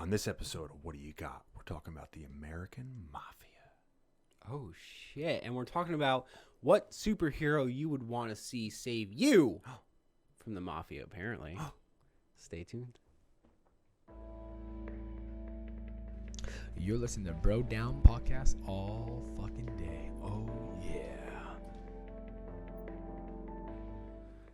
On this episode of What Do You Got, we're talking about the American Mafia. Oh, shit. And we're talking about what superhero you would want to see save you from the Mafia, apparently. Stay tuned. You're listening to Bro Down Podcast all fucking day. Oh, yeah.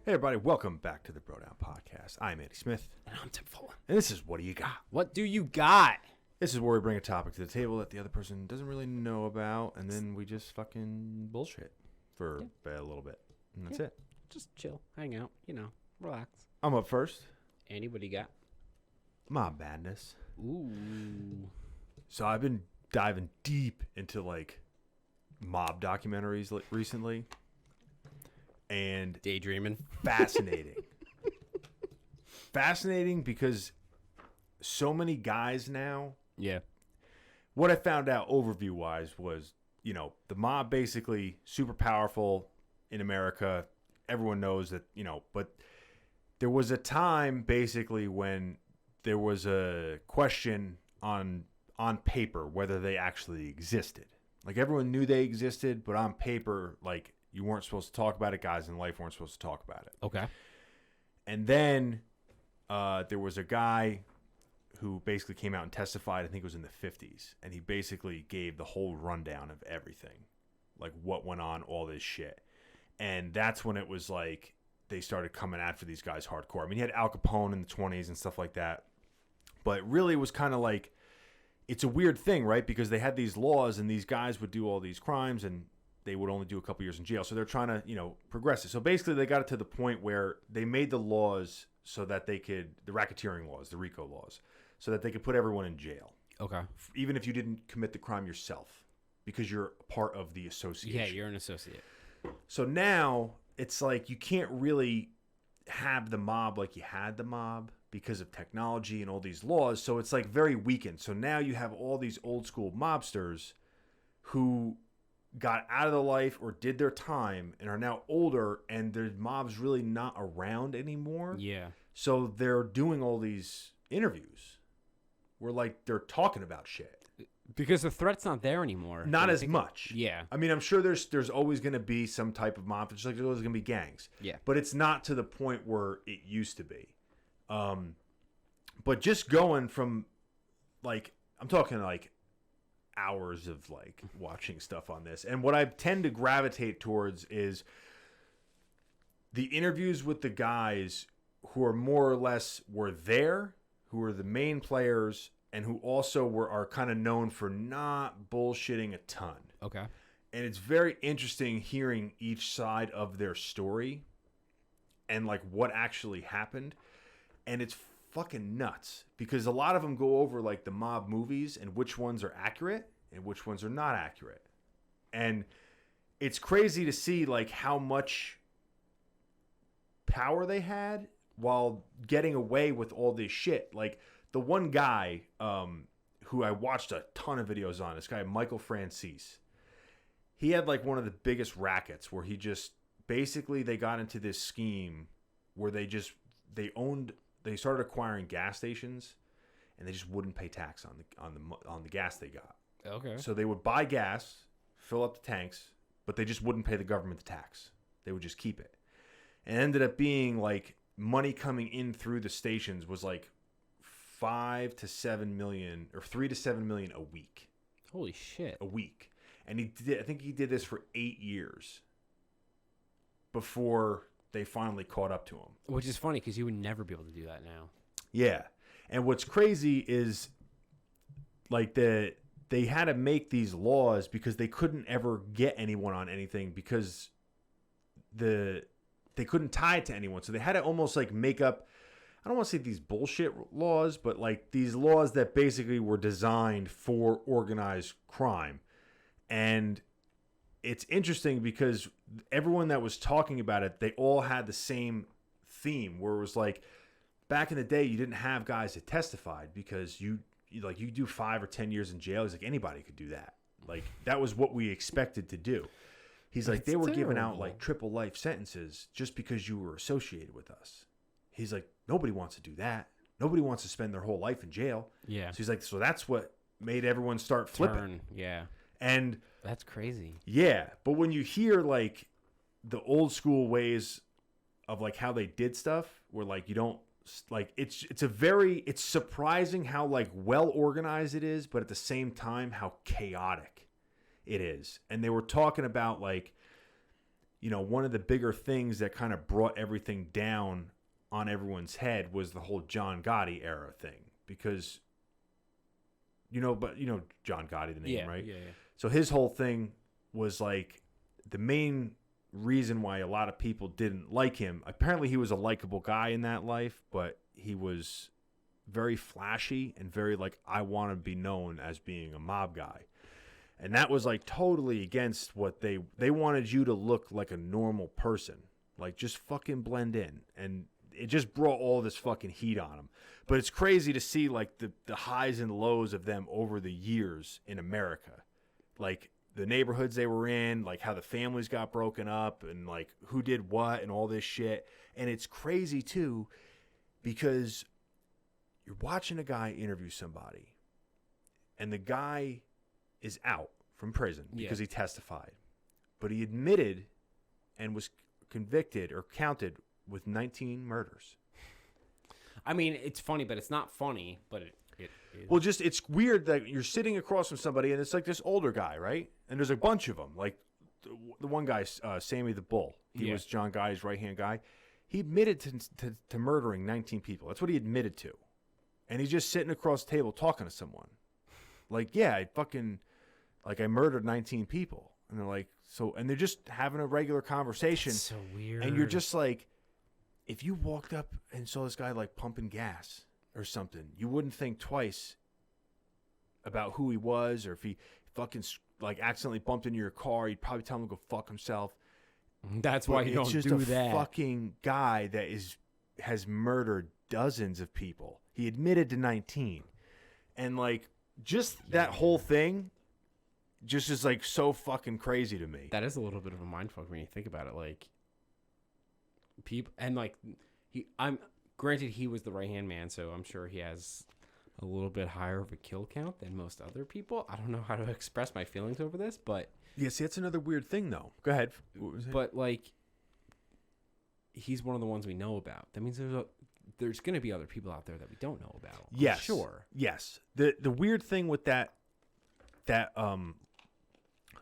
Hey, everybody, welcome back to the Bro Down Podcast. I'm Andy Smith. And I'm Tim Fuller. And this is What Do You Got? What do you got? This is where we bring a topic to the table that the other person doesn't really know about, and then we just fucking bullshit for a little bit. And that's it. Just chill, hang out, relax. I'm up first. Andy, what do you got? Mob madness. Ooh. So I've been diving deep into, mob documentaries recently. And Daydreaming. fascinating. Fascinating because so many guys now. Yeah. What I found out overview wise was, the mob basically super powerful in America. Everyone knows that, but there was a time basically when there was a question on paper whether they actually existed. Like everyone knew they existed, but on paper, you weren't supposed to talk about it. Guys in life weren't supposed to talk about it. Okay. And then there was a guy who basically came out and testified, I think it was in the 50s. And he basically gave the whole rundown of everything. Like what went on, all this shit. And that's when it was they started coming after these guys hardcore. I mean, he had Al Capone in the 20s and stuff like that. But really it was kind of it's a weird thing, right? Because they had these laws and these guys would do all these crimes and they would only do a couple years in jail. So they're trying to, progress it. So basically they got it to the point where they made the laws so that they could, the racketeering laws, the RICO laws, so that they could put everyone in jail. Okay. Even if you didn't commit the crime yourself, because you're part of the association. Yeah, you're an associate. So now it's you can't really have the mob like you had the mob because of technology and all these laws. So it's very weakened. So now you have all these old school mobsters who got out of the life or did their time and are now older, and their mob's really not around anymore. Yeah. So they're doing all these interviews where they're talking about shit. Because the threat's not there anymore. Not as much. Yeah. I mean, I'm sure there's always going to be some type of mob. Just like there's always going to be gangs. Yeah. But it's not to the point where it used to be. But just going from I'm talking hours of watching stuff on this. And what I tend to gravitate towards is the interviews with the guys who are more or less were there, who are the main players, and who also are kind of known for not bullshitting a ton. Okay. And it's very interesting hearing each side of their story and what actually happened. And it's fucking nuts because a lot of them go over the mob movies and which ones are accurate and which ones are not accurate. And it's crazy to see how much power they had while getting away with all this shit. The one guy who I watched a ton of videos on, this guy Michael Francis, he had one of the biggest rackets where he just basically they got into this scheme where they started acquiring gas stations and they just wouldn't pay tax on the gas they got. Okay. So they would buy gas, fill up the tanks, but they just wouldn't pay the government the tax. They would just keep it. And it ended up being money coming in through the stations was 5 to 7 million or 3 to 7 million a week. Holy shit. A week. And I think he did this for 8 years before they finally caught up to him. Which is funny because you would never be able to do that now. Yeah. And what's crazy is they had to make these laws because they couldn't ever get anyone on anything because they couldn't tie it to anyone. So they had to almost make up, I don't want to say these bullshit laws, but these laws that basically were designed for organized crime. And it's interesting because everyone that was talking about it, they all had the same theme where it was back in the day, you didn't have guys that testified because you do 5 or 10 years in jail. He's anybody could do that. That was what we expected to do. He's they were giving out triple life sentences just because you were associated with us. He's nobody wants to do that. Nobody wants to spend their whole life in jail. Yeah. So he's like, so that's what made everyone start flipping. Yeah. And that's crazy. yeah, but when you hear like the old school ways of like how they did stuff, where like you don't like it's surprising how like well organized it is, but at the same time how chaotic it is. And they were talking about like, you know, one of the bigger things that kind of brought everything down on everyone's head was the whole John Gotti era thing, because you know John Gotti, the name, right? Yeah. So his whole thing was like the main reason why a lot of people didn't like him. Apparently he was a likable guy in that life, but he was very flashy and very like, I want to be known as being a mob guy. And that was like totally against what they wanted you to look like a normal person, like just fucking blend in. And it just brought all this fucking heat on him. But it's crazy to see like the highs and lows of them over the years in America. Like the neighborhoods they were in, like how the families got broken up and like who did what and all this shit. And it's crazy too, because you're watching a guy interview somebody and the guy is out from prison because he testified, but he admitted and was convicted or counted with 19 murders. I mean, it's funny, but it's not funny, but it is. Well, just it's weird that you're sitting across from somebody and it's like this older guy, right? And there's a bunch of them. Like the one guy, Sammy the Bull, he was John Gotti's right-hand guy. He admitted to murdering 19 people. That's what he admitted to. And he's just sitting across the table talking to someone. Like, yeah, I murdered 19 people. And they're like, so, and they're just having a regular conversation. That's so weird. And you're just like, if you walked up and saw this guy like pumping gas or something, you wouldn't think twice about who he was, or if he fucking like accidentally bumped into your car, you'd probably tell him to go fuck himself. That's why you don't do that. It's just a fucking guy that has murdered dozens of people. He admitted to 19. And like just that whole thing just is like so fucking crazy to me. That is a little bit of a mindfuck when you think about it. Like people, and like I'm granted he was the right-hand man, so I'm sure he has a little bit higher of a kill count than most other people. I don't know how to express my feelings over this, but yeah, see, that's another weird thing though. Go ahead. But like he's one of the ones we know about. That means there's going to be other people out there that we don't know about. Yes, sure. Yes. The weird thing with that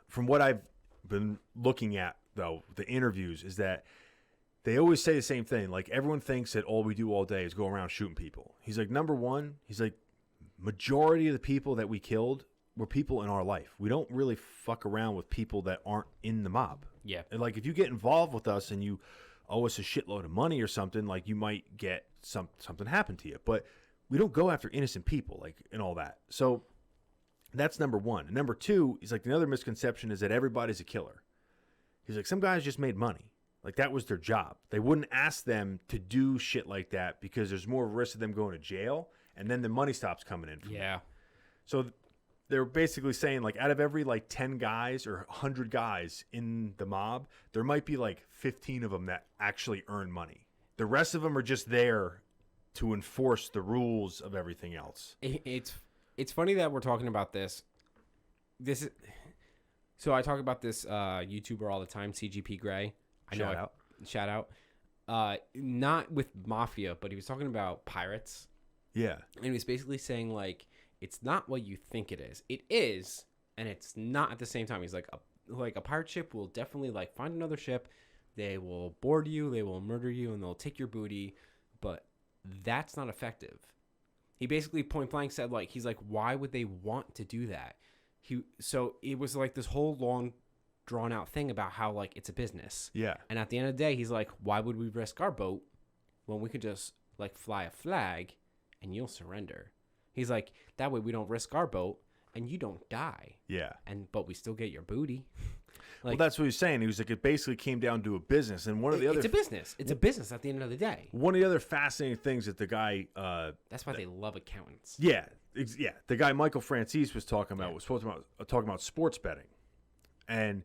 from what I've been looking at though, the interviews, is that they always say the same thing. Like everyone thinks that all we do all day is go around shooting people. He's like, number one, he's like, majority of the people that we killed were people in our life. We don't really fuck around with people that aren't in the mob. Yeah. And like if you get involved with us and you owe us a shitload of money or something, like you might get something happen to you. But we don't go after innocent people, like, and all that. So that's number one. And number two, he's like, another misconception is that everybody's a killer. He's like, some guys just made money. Like that was their job. They wouldn't ask them to do shit like that because there's more risk of them going to jail, and then the money stops coming in. Yeah. So they're basically saying like out of every like 10 guys or 100 guys in the mob, there might be like 15 of them that actually earn money. The rest of them are just there to enforce the rules of everything else. It's funny that we're talking about this. So I talk about this YouTuber all the time, CGP Grey. Shout out. Not with Mafia, but he was talking about pirates. Yeah. And he was basically saying like, it's not what you think it is. It is, and it's not at the same time. He's like a pirate ship will definitely like find another ship. They will board you, they will murder you, and they'll take your booty. But that's not effective. He basically point blank said like, he's like, why would they want to do that? So it was like this whole long drawn out thing about how like it's a business. Yeah. And at the end of the day, he's like, why would we risk our boat when we could just like fly a flag and you'll surrender? He's like, that way we don't risk our boat and you don't die. Yeah. But we still get your booty. Well, that's what he was saying. He was like, it basically came down to a business. And one of the other... It's a business. It's a business at the end of the day. One of the other fascinating things that the guy... that's why they love accountants. Yeah. Yeah. The guy Michael Francis was talking about talking about sports betting. And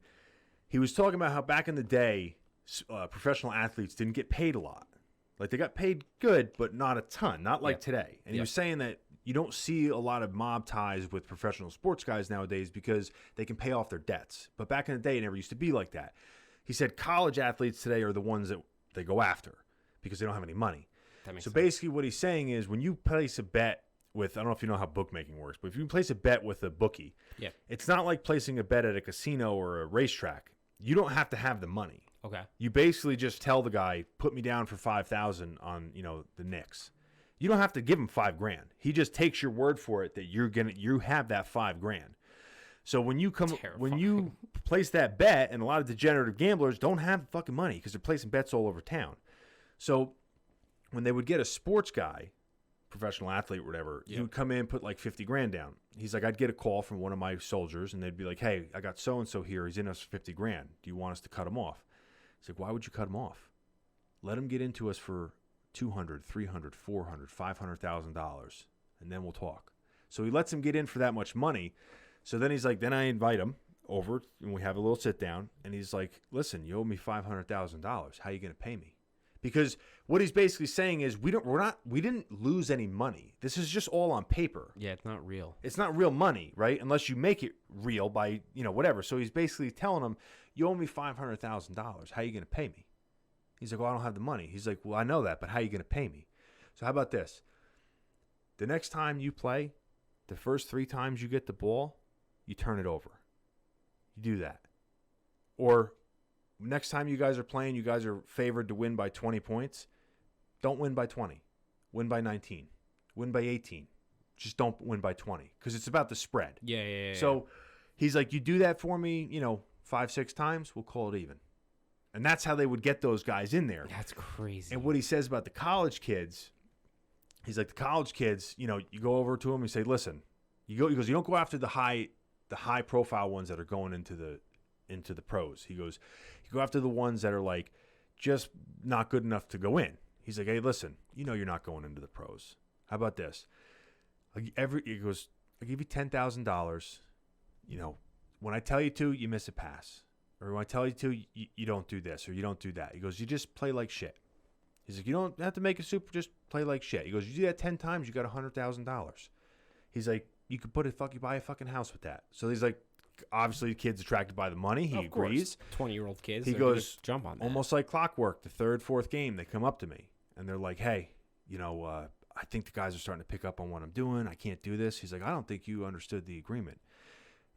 he was talking about how back in the day, professional athletes didn't get paid a lot. Like they got paid good, but not a ton, not like Yep. today. And he Yep. was saying that you don't see a lot of mob ties with professional sports guys nowadays because they can pay off their debts. But back in the day, it never used to be like that. He said college athletes today are the ones that they go after because they don't have any money. That makes So sense. basically what he's saying is when you place a bet with, I don't know if you know how bookmaking works, but if you place a bet with a bookie, Yeah. it's not like placing a bet at a casino or a racetrack. You don't have to have the money. Okay. You basically just tell the guy, put me down for 5,000 on, the Knicks. You don't have to give him $5,000. He just takes your word for it that you have that $5,000. So when you place that bet, and a lot of degenerate gamblers don't have fucking money because they're placing bets all over town. So when they would get a sports guy, professional athlete or whatever, he would come in, put like $50,000 down. He's like, I'd get a call from one of my soldiers and they'd be like, hey, I got so-and-so here. He's in us for $50,000. Do you want us to cut him off? He's like, why would you cut him off? Let him get into us for $200,000, $300,000, $400,000, $500,000, and then we'll talk. So he lets him get in for that much money. So then he's like, then I invite him over and we have a little sit down. And he's like, listen, you owe me $500,000. How are you going to pay me? Because what he's basically saying is we didn't lose any money. This is just all on paper. Yeah, it's not real. It's not real money, right? Unless you make it real by, whatever. So he's basically telling him, you owe me $500,000. How are you going to pay me? He's like, well, I don't have the money. He's like, well, I know that, but how are you going to pay me? So how about this? The next time you play, the first 3 times you get the ball, you turn it over. You do that. Or next time you guys are playing, you guys are favored to win by 20 points. Don't win by 20. Win by 19. Win by 18. Just don't win by 20 because it's about the spread. Yeah. So he's like, you do that for me, 5-6 times, we'll call it even. And that's how they would get those guys in there. That's crazy. And what he says about the college kids, he's like, the college kids, you go over to them and say, listen, he goes, you don't go after the high profile ones that are going into the pros. He goes, you go after the ones that are like just not good enough to go in. He's like, hey, listen, you're not going into the pros. How about this? He goes, I'll give you $10,000. When I tell you to, you miss a pass. Or when I tell you to, you don't do this or you don't do that. He goes, you just play like shit. He's like, you don't have to make a super, just play like shit. He goes, you do that 10 times, you got $100,000. He's like, you could buy a fucking house with that. So he's like, obviously the kid's attracted by the money. He agrees. 20-year-old kids. He goes, jump on that. Almost like clockwork. The 3rd, 4th game, they come up to me and they're like, hey, I think the guys are starting to pick up on what I'm doing. I can't do this. He's like, I don't think you understood the agreement.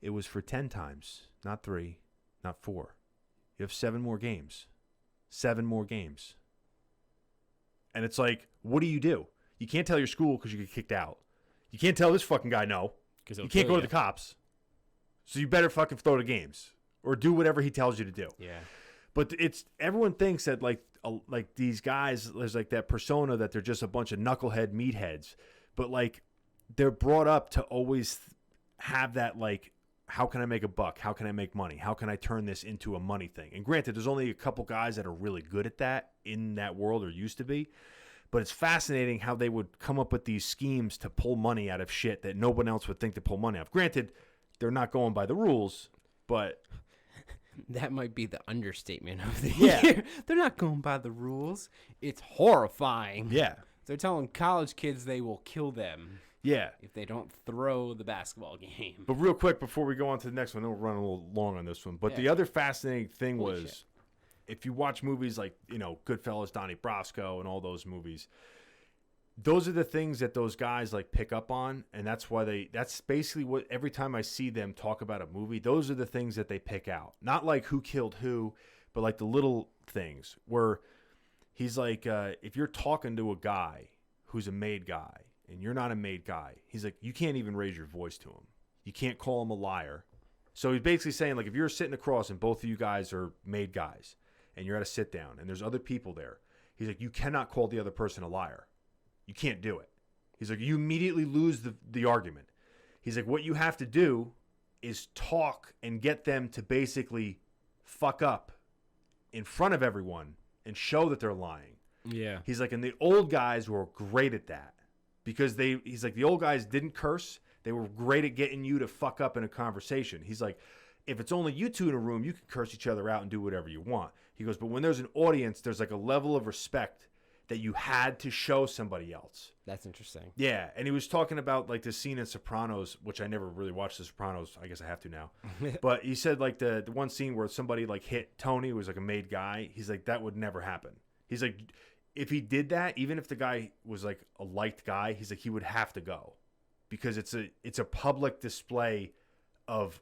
It was for 10 times, not 3, not 4. You have 7 more games. 7 more games. And it's like, what do? You can't tell your school because you get kicked out. You can't tell this fucking guy no. You can't go to the cops. So you better fucking throw the games or do whatever he tells you to do. Yeah. But everyone thinks that like these guys, there's like that persona that they're just a bunch of knucklehead meatheads. But like they're brought up to always have that like, how can I make a buck? How can I make money? How can I turn this into a money thing? And granted, there's only a couple guys that are really good at that in that world or used to be. But it's fascinating how they would come up with these schemes to pull money out of shit that no one else would think to pull money out of. Granted, they're not going by the rules, but that might be the understatement of the Yeah. year. They're not going by the rules. It's horrifying. yeah. They're telling college kids they will kill them Yeah. if they don't throw the basketball game. But real quick, before we go on to the next one, we'll run a little long on this one. But Yeah. the other fascinating thing Holy was, shit. if you watch movies like, Goodfellas, Donnie Brasco, and all those movies, those are the things that those guys like pick up on. And that's basically what, every time I see them talk about a movie, those are the things that they pick out. Not like who killed who, but like the little things where he's like, if you're talking to a guy who's a made guy, and you're not a made guy, he's like, you can't even raise your voice to him. You can't call him a liar. So he's basically saying, like, if you're sitting across and both of you guys are made guys and you're at a sit down and there's other people there, he's like, you cannot call the other person a liar. You can't do it. He's like, you immediately lose the argument. He's like, what you have to do is talk and get them to basically fuck up in front of everyone and show that they're lying. Yeah. He's like, and the old guys were great at that. Because he's like, the old guys didn't curse. They were great at getting you to fuck up in a conversation. He's like, if it's only you two in a room, you can curse each other out and do whatever you want. He goes, but when there's an audience, there's like a level of respect that you had to show somebody else. That's interesting. Yeah, and he was talking about like the scene in Sopranos, which I never really watched The Sopranos. I guess I have to now. But he said like the one scene where somebody like hit Tony, who was like a made guy. He's like, that would never happen. He's like, if he did that, even if the guy was like a liked guy, he's like, he would have to go, because it's a public display of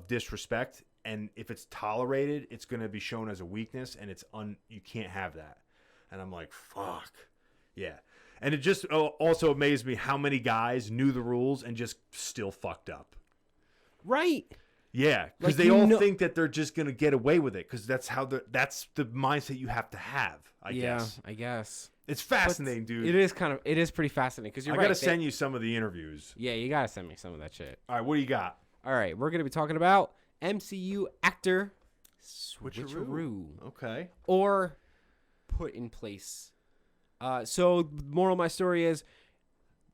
disrespect, and if it's tolerated, it's going to be shown as a weakness, and you can't have that. And I'm like, fuck. Yeah. And it just also amazed me how many guys knew the rules and just still fucked up. Right. Yeah, because Like, they all think that they're just going to get away with it, because that's the mindset you have to have, I guess. I guess. It's fascinating, dude. It is pretty fascinating, because you're right. I got to send you some of the interviews. Yeah, you got to send me some of that shit. All right, what do you got? All right, we're going to be talking about MCU actor Switcheroo. Okay. Or put in place. So the moral of my story is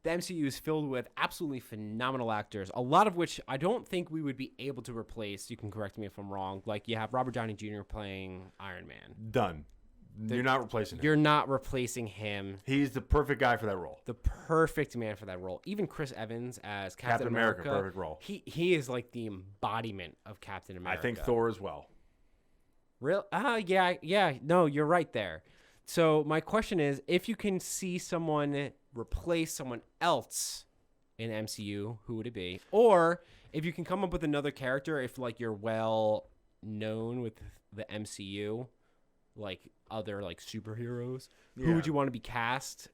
the MCU is filled with absolutely phenomenal actors, a lot of which I don't think we would be able to replace. You can correct me if I'm wrong. Like, you have Robert Downey Jr. playing Iron Man. Done. You're not replacing him. You're not replacing him. He's the perfect guy for that role. The perfect man for that role. Even Chris Evans as Captain America. Perfect role. He is like the embodiment of Captain America. I think Thor as well. Real? Yeah. No, you're right there. So my question is, if you can see someone replace someone else in MCU, who would it be? Or if you can come up with another character, if like you're well known with the MCU, like other like superheroes, who would you want to be cast?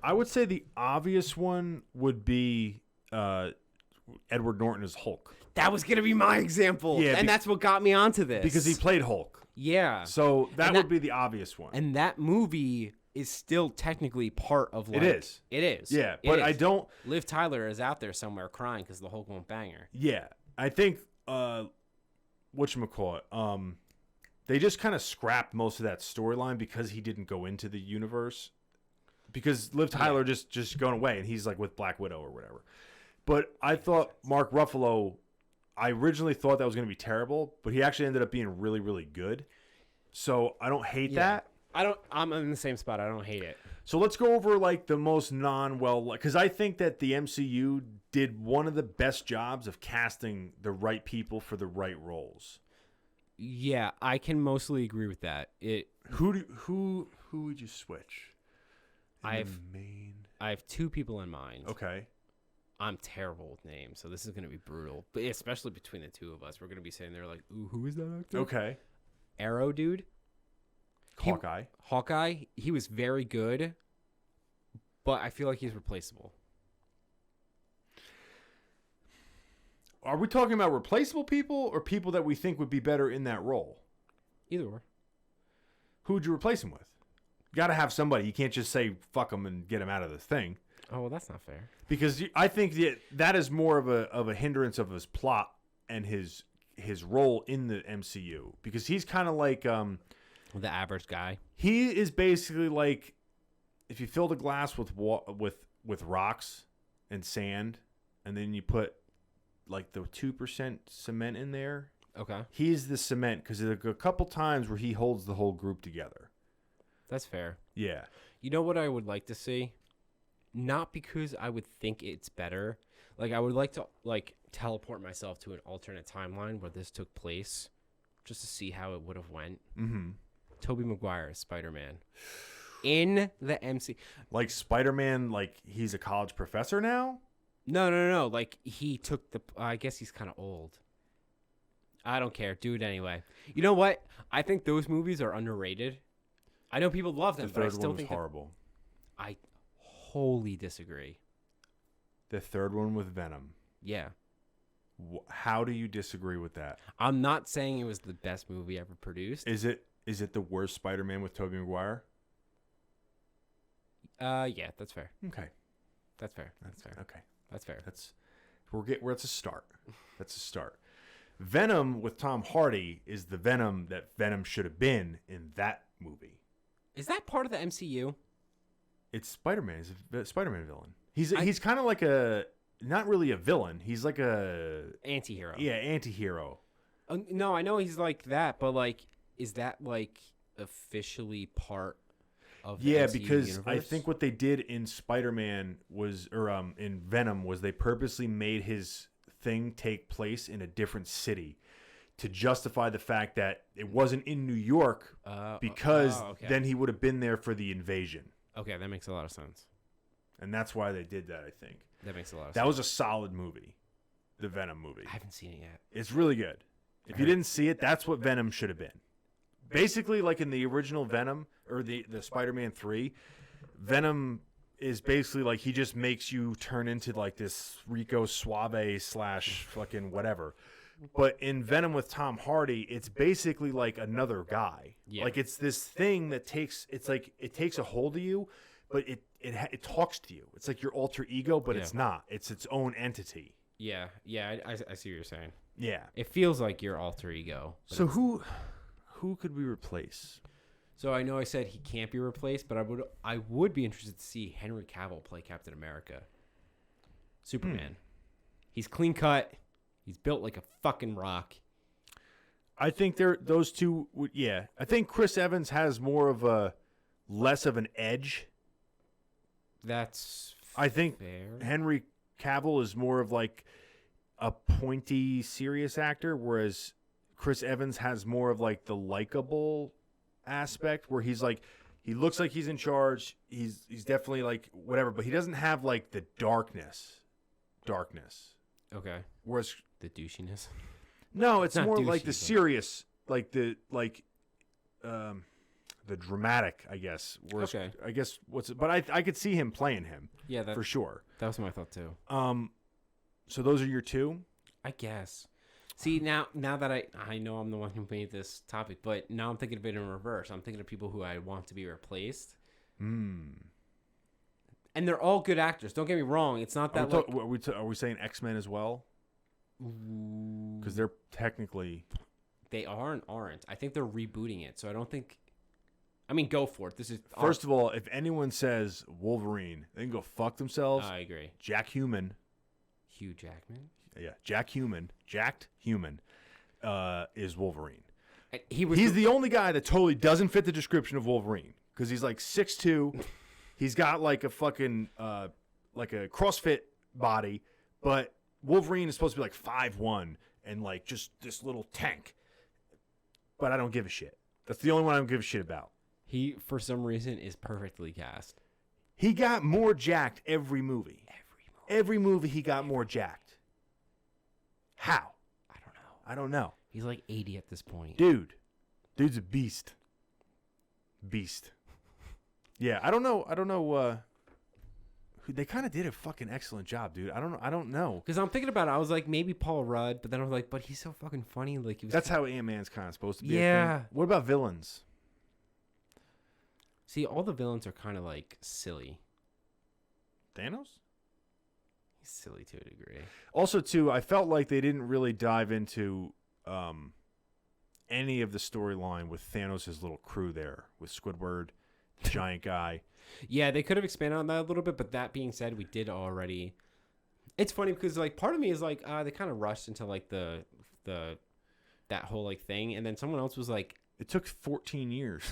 I would say the obvious one would be Edward Norton as Hulk. That was gonna be my example, and that's what got me onto this, because he played Hulk. Yeah. So that would be the obvious one. And that movie is still technically part of like... It is. It is. Yeah, but I don't... Liv Tyler is out there somewhere crying because the Hulk won't bang her. Yeah. I think... whatchamacallit? They just kind of scrapped most of that storyline because he didn't go into the universe. Because Liv Tyler just going away, and he's like with Black Widow or whatever. But I thought Mark Ruffalo... I originally thought that was going to be terrible, but he actually ended up being really, really good. So I don't hate that. I'm in the same spot. I don't hate it. So let's go over like the most because I think that the MCU did one of the best jobs of casting the right people for the right roles. Yeah, I can mostly agree with that. Who would you switch? I have two people in mind. Okay. I'm terrible with names, so this is going to be brutal. But especially between the two of us, we're going to be sitting there like, ooh, who is that actor? Okay. Arrow dude. Hawkeye, he was very good, but I feel like he's replaceable. Are we talking about replaceable people or people that we think would be better in that role? Either or. Who would you replace him with? You got to have somebody. You can't just say fuck him and get him out of the thing. Oh, well, that's not fair. Because I think that is more of a hindrance of his plot and his role in the MCU. Because he's kind of like the average guy. He is basically like if you filled a glass with rocks and sand, and then you put like the 2% cement in there. Okay. He's the cement, because there are a couple times where he holds the whole group together. That's fair. Yeah. You know what I would like to see? Not because I would think it's better. Like, I would like to teleport myself to an alternate timeline where this took place, just to see how it would have went. Mm-hmm. Tobey Maguire as Spider-Man in the MC. Like Spider-Man, like he's a college professor now? No. Like, he took the... I guess he's kind of old. I don't care. Do it anyway. You know what? I think those movies are underrated. I know people love them, but I still think... The third one was horrible. I wholly disagree. The third one with Venom. Yeah. How do you disagree with that? I'm not saying it was the best movie ever produced. Is it the worst Spider-Man with Tobey Maguire? Yeah, that's fair. Okay. That's fair. That's fair. Okay. That's fair. It's a start. That's a start. Venom with Tom Hardy is the Venom that Venom should have been in that movie. Is that part of the MCU? It's Spider-Man. He's a Spider-Man villain. He's kind of like not really a villain. He's like a anti-hero. Yeah, anti-hero. No, I know he's like that, but like, is that like officially part of the Yeah, MCU because I universe. think what they did in Spider-Man was, or in Venom, was they purposely made his thing take place in a different city to justify the fact that it wasn't in New York, because okay. then he would have been there for the invasion. Okay, that makes a lot of sense. And that's why they did that, I think. That makes a lot of That sense. was a solid movie, the Venom movie. I haven't seen it yet. It's really good. If you didn't see it, that's what Venom should have been. Basically, like in the original Venom, or the Spider-Man 3, Venom is basically like he just makes you turn into like this Rico Suave / fucking whatever. But in Venom with Tom Hardy, it's basically like another guy. Yeah. Like it's this thing that takes a hold of you, but it talks to you. It's like your alter ego, but it's not. It's its own entity. Yeah, I see what you're saying. Yeah. It feels like your alter ego. So who could we replace? So I know I said he can't be replaced, but I would be interested to see Henry Cavill play Captain America. Superman. He's clean cut. He's built like a fucking rock. I think those two would, yeah. I think Chris Evans has less of an edge. That's I think fair. Henry Cavill is more of like a pointy, serious actor, whereas Chris Evans has more of like the likable aspect, where he's like, he looks like he's in charge. He's definitely like whatever, but he doesn't have like the darkness. Okay. Whereas The douchiness. no, it's Not more douchey, like the but- serious, like the dramatic, I guess. Whereas, Okay. I guess but I could see him playing him Yeah, for sure. that was my thought too. So those are your two. I guess. See, now that I know I'm the one who made this topic, but now I'm thinking of it in reverse. I'm thinking of people who I want to be replaced. And they're all good actors. Don't get me wrong. It's not that Are we saying X-Men as well? Because they're technically. they are and aren't. I think they're rebooting it, so I don't think. I mean, go for it. This is First of all, if anyone says Wolverine, they can go fuck themselves. I agree. Jack Human. Hugh Jackman. Yeah, Jacked Human, is Wolverine. And He's the only guy that totally doesn't fit the description of Wolverine, because he's like 6'2". He's got like a fucking like a CrossFit body, but Wolverine is supposed to be like 5'1" and like just this little tank. But I don't give a shit. That's the only one I don't give a shit about. He, for some reason, is perfectly cast. He got more jacked every movie. Every movie he got more jacked. How? I don't know. He's like 80 at this point. Dude's a beast. Yeah, I don't know. They kind of did a fucking excellent job, dude. I don't know. Because I'm thinking about it, I was like, maybe Paul Rudd, but then I was like, but he's so fucking funny. Like he was. That's how Ant-Man's kind of supposed to be. Yeah. What about villains? See, all the villains are kind of like silly. Thanos? He's silly to a degree. Also, too, I felt like they didn't really dive into any of the storyline with Thanos' little crew there, with Squidward, the giant guy. Yeah, they could have expanded on that a little bit, but that being said, we did already. It's funny because like part of me is like, they kind of rushed into like the that whole like thing, and then someone else was like, it took 14 years.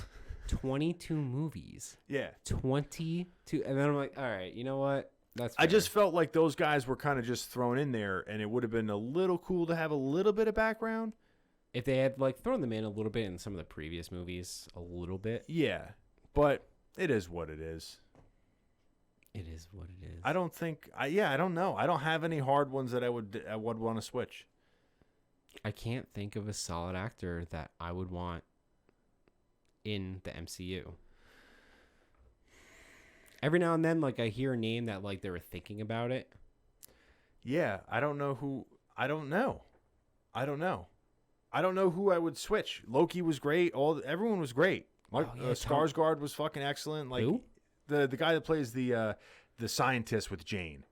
22 movies. Yeah. 22, and then I'm like, all right, you know what? That's. I fair. just felt like those guys were kind of just thrown in there, and it would have been a little cool to have a little bit of background. If they had like thrown them in a little bit in some of the previous movies, a little bit. Yeah, but it is what it is. It is what it is. I don't think. I don't know. I don't have any hard ones that I would want to switch. I can't think of a solid actor that I would want in the MCU. Every now and then, like I hear a name that like they were thinking about it. Yeah, I don't know who. I don't know who I would switch. Loki was great. Everyone was great. Skarsgård was fucking excellent. Like Who? the guy that plays the scientist with Jane,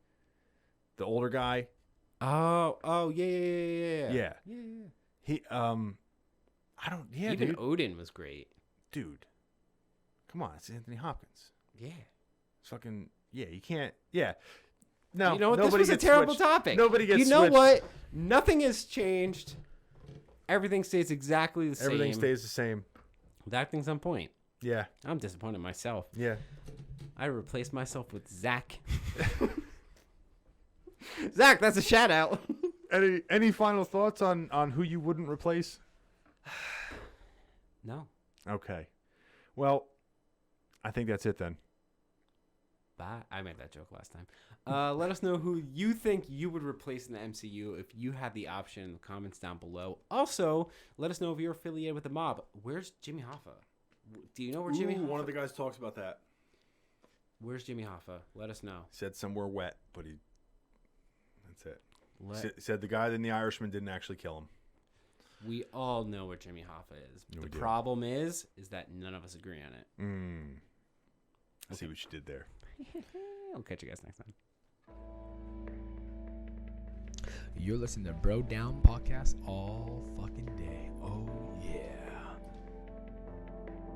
the older guy. Oh, yeah. Yeah. He I don't. Yeah, Even dude. Odin was great. Dude, come on, it's Anthony Hopkins. Yeah. It's fucking you can't. Yeah. No, You know what? This nobody was a gets terrible switched. topic. Nobody gets You know switched. what? Nothing has changed. Everything stays exactly the same. Everything stays the same. That thing's on point. Yeah. I'm disappointed in myself. Yeah. I replaced myself with Zach. Zach, that's a shout out. Any final thoughts on who you wouldn't replace? No. Okay. Well, I think that's it then. Bye. I made that joke last time. Let us know who you think you would replace in the MCU if you had the option in the comments down below. Also, let us know if you're affiliated with the mob. Where's Jimmy Hoffa? Do you know where Jimmy Hoffa? One of the guys talks about that. Where's Jimmy Hoffa? Let us know. Said somewhere wet, but that's it. Said the guy in The Irishman didn't actually kill him. We all know where Jimmy Hoffa is. No, the we do. problem is that none of us agree on it. I see what you did there. I'll catch you guys next time. You're listening to Bro Down Podcast all fucking day. Oh,